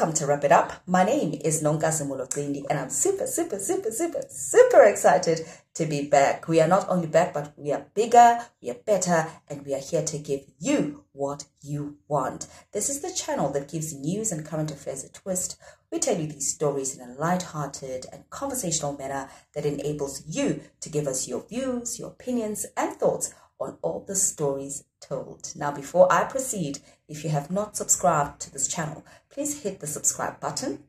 Welcome to Wrap It Up. My name is Engonga, and I'm super excited to be back. We are not only back, but we are bigger, we are better, and we are here to give you what you want. This is the channel that gives news and current affairs a twist. We tell you these stories in a light-hearted and conversational manner that enables you to give us your views, your opinions, and thoughts on all the stories told. Now, before I proceed, if you have not subscribed to this channel, please hit the subscribe button.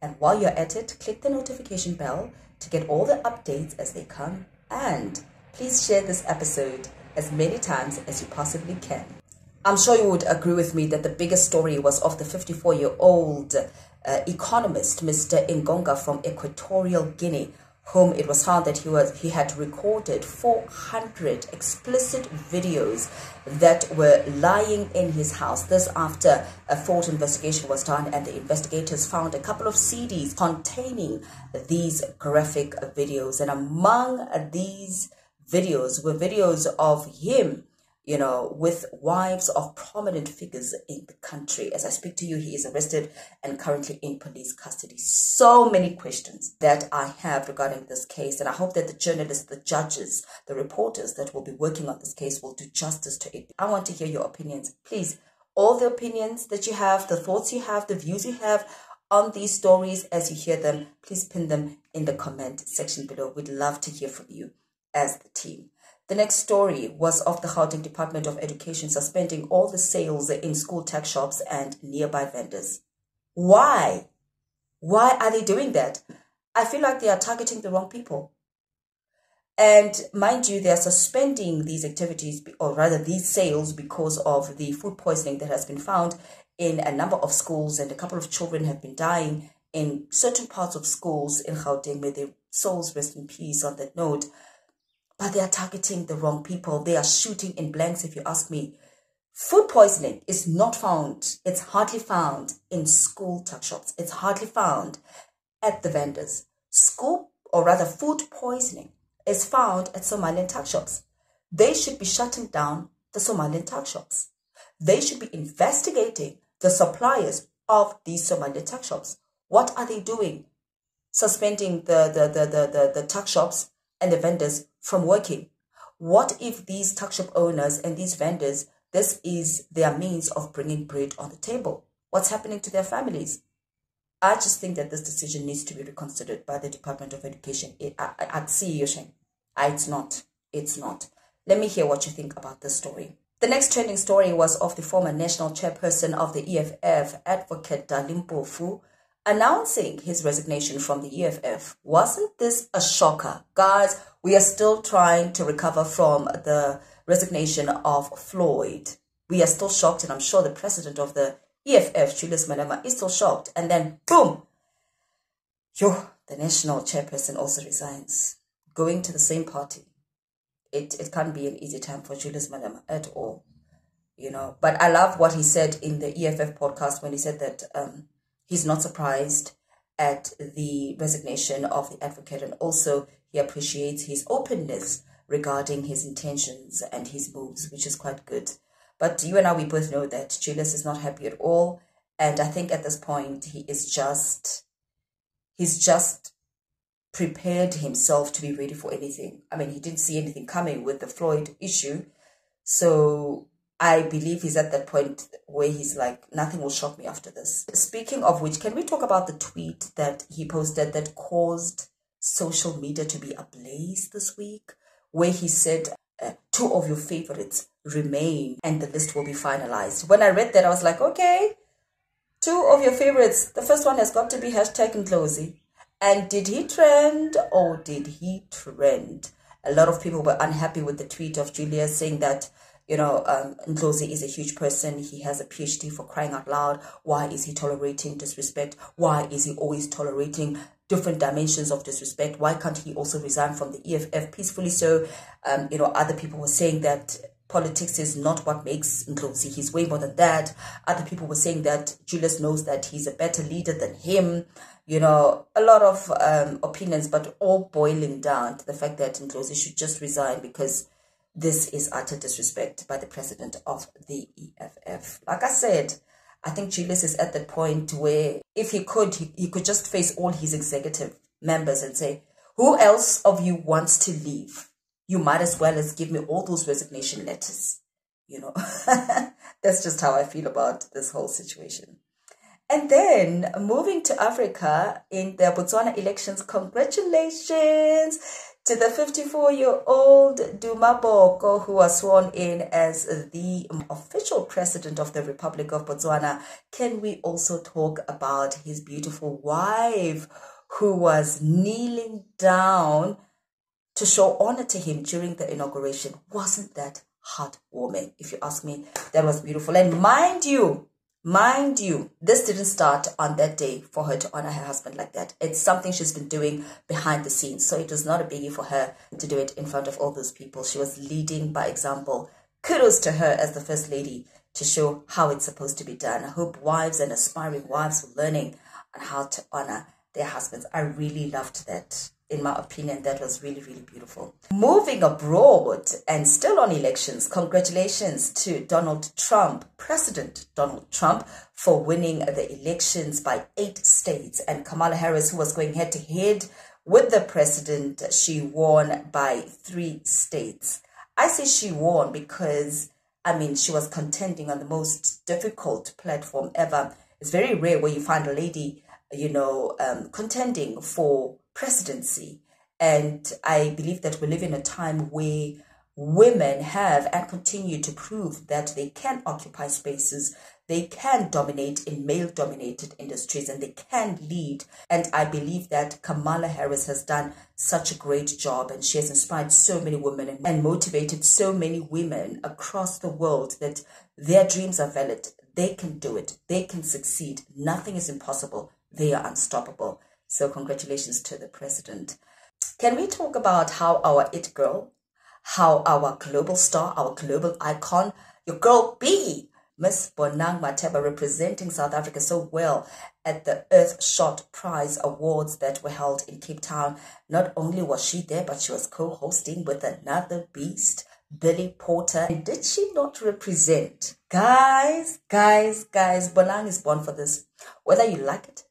And while you're at it, click the notification bell to get all the updates as they come. And please share this episode as many times as you possibly can. I'm sure you would agree with me that the biggest story was of the 54-year-old economist, Mr. Engonga from Equatorial Guinea, whom it was found that he had recorded 400 explicit videos that were lying in his house. This after a thorough investigation was done, and the investigators found a couple of CDs containing these graphic videos. And among these videos were videos of him, with wives of prominent figures in the country. As I speak to you, he is arrested and currently in police custody. So many questions that I have regarding this case, and I hope that the journalists, the judges, the reporters that will be working on this case will do justice to it. I want to hear your opinions. Please, all the opinions that you have, the thoughts you have, the views you have on these stories as you hear them, please pin them in the comment section below. We'd love to hear from you as the team. The next story was of the Gauteng Department of Education suspending all the sales in school tech shops and nearby vendors. Why? Why are they doing that? I feel like they are targeting the wrong people. And mind you, they are suspending these activities, or rather these sales, because of the food poisoning that has been found in a number of schools, and a couple of children have been dying in certain parts of schools in Gauteng. May their souls rest in peace on that note. But they are targeting the wrong people. They are shooting in blanks, if you ask me. Food poisoning is not found. It's hardly found in school tuck shops. It's hardly found at the vendors. Food poisoning is found at Somalian tuck shops. They should be shutting down the Somalian tuck shops. They should be investigating the suppliers of these Somalian tuck shops. What are they doing? Suspending the tuck shops and the vendors from working. What if these tuck shop owners and these vendors, this is their means of bringing bread on the table? What's happening to their families? I just think that this decision needs to be reconsidered by the Department of Education. I'd see you, Shane. It's not. It's not. Let me hear what you think about this story. The next trending story was of the former national chairperson of the EFF, Advocate Dalimpofu, announcing his resignation from the EFF. Wasn't this a shocker? Guys, we are still trying to recover from the resignation of Floyd. We are still shocked, and I'm sure the president of the EFF, Julius Malema, is still shocked. And then, boom! The national chairperson also resigns, going to the same party. It can't be an easy time for Julius Malema at all, But I love what he said in the EFF podcast when he said that he's not surprised at the resignation of the advocate, and also he appreciates his openness regarding his intentions and his moves, which is quite good. But you and I, we both know that Julius is not happy at all, and I think at this point he's just prepared himself to be ready for anything. I mean, he didn't see anything coming with the Floyd issue, so I believe he's at that point where he's like, nothing will shock me after this. Speaking of which, can we talk about the tweet that he posted that caused social media to be ablaze this week, where he said, 2 of your favorites remain and the list will be finalized. When I read that, I was like, okay, 2 of your favorites. The first one has got to be #Ndlozi. And did he trend or did he trend? A lot of people were unhappy with the tweet of Julius saying that, Ndlozi is a huge person. He has a PhD, for crying out loud. Why is he tolerating disrespect? Why is he always tolerating different dimensions of disrespect? Why can't he also resign from the EFF peacefully? So, other people were saying that politics is not what makes Ndlozi. He's way more than that. Other people were saying that Julius knows that he's a better leader than him. A lot of opinions, but all boiling down to the fact that Ndlozi should just resign because this is utter disrespect by the president of the EFF. Like I said, I think Julius is at the point where if he could just face all his executive members and say, who else of you wants to leave? You might as well as give me all those resignation letters. You know, that's just how I feel about this whole situation. And then moving to Africa in the Botswana elections, congratulations to the 54-year-old Duma Boko, who was sworn in as the official president of the Republic of Botswana. Can we also talk about his beautiful wife, who was kneeling down to show honor to him during the inauguration? Wasn't that heartwarming? If you ask me, that was beautiful. And mind you, this didn't start on that day for her to honor her husband like that. It's something she's been doing behind the scenes. So it was not a biggie for her to do it in front of all those people. She was leading by example. Kudos to her as the first lady to show how it's supposed to be done. I hope wives and aspiring wives were learning on how to honor their husbands. I really loved that. In my opinion, that was really, really beautiful. Moving abroad and still on elections, congratulations to Donald Trump, President Donald Trump, for winning the elections by 8 states. And Kamala Harris, who was going head to head with the president, she won by 3 states. I say she won because, I mean, she was contending on the most difficult platform ever. It's very rare where you find a lady, you know, contending for presidency. And I believe that we live in a time where women have and continue to prove that they can occupy spaces, they can dominate in male-dominated industries, and they can lead. And I believe that Kamala Harris has done such a great job, and she has inspired so many women and motivated so many women across the world that their dreams are valid. They can do it. They can succeed. Nothing is impossible. They are unstoppable. So congratulations to the president. Can we talk about how our it girl, how our global star, our global icon, your girl B, Miss Bonang Matheba, representing South Africa so well at the Earthshot Prize Awards that were held in Cape Town. Not only was she there, but she was co-hosting with another beast, Billy Porter. And did she not represent? Guys, Bonang is born for this. Whether you like it,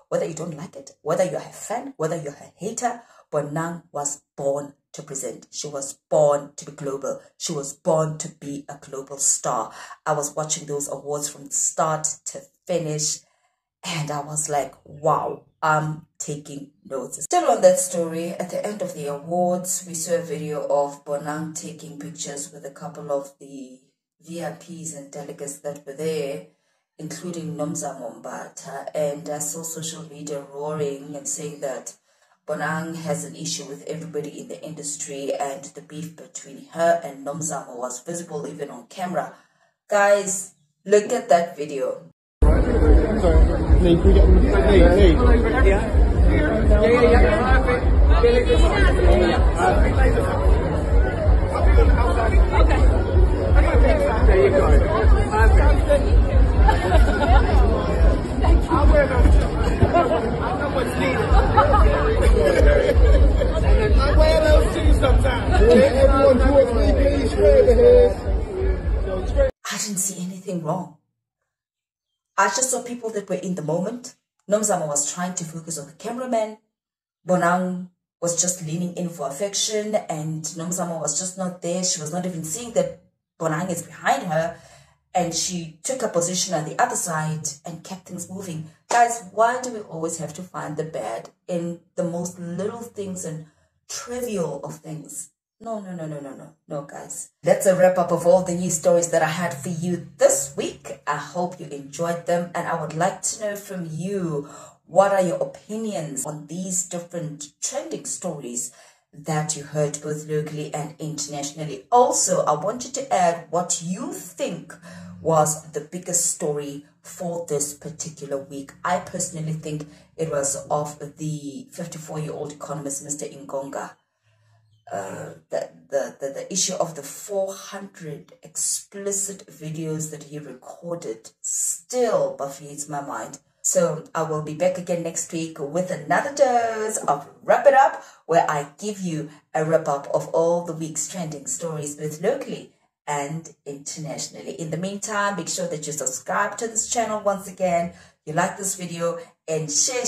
whether you don't like it, whether you're a fan, whether you're a hater, Bonang was born to present. She was born to be global. She was born to be a global star. I was watching those awards from start to finish, and I was like, wow, I'm taking notes. Still on that story, at the end of the awards, we saw a video of Bonang taking pictures with a couple of the VIPs and delegates that were there, including Nomzamo Mbatha, and I saw social media roaring and saying that Bonang has an issue with everybody in the industry, and the beef between her and Nomzamo was visible even on camera. Guys, look at that video. There you go. I'll wear those too. I know what's needed. I wear those too sometimes. Everyone towards me, please. Straight ahead. I didn't see anything wrong. I just saw people that were in the moment. Nomzamo was trying to focus on the cameraman. Bonang was just leaning in for affection, and Nomzamo was just not there. She was not even seeing that Bonang is behind her, and she took a position on the other side and kept things moving. Guys, why do we always have to find the bad in the most little things and trivial of things? No, guys. That's a wrap up of all the news stories that I had for you this week. I hope you enjoyed them, and I would like to know from you, what are your opinions on these different trending stories that you heard both locally and internationally? Also, I want you to add what you think was the biggest story for this particular week. I personally think it was of the 54-year-old economist, Mr. Engonga. The issue of the 400 explicit videos that he recorded still buffets my mind. So I will be back again next week with another dose of Wrap It Up, where I give you a wrap up of all the week's trending stories, both locally and internationally. In the meantime, make sure that you subscribe to this channel once again. You like this video and share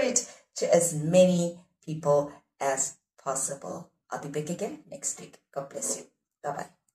it to as many people as possible. I'll be back again next week. God bless you. Bye-bye.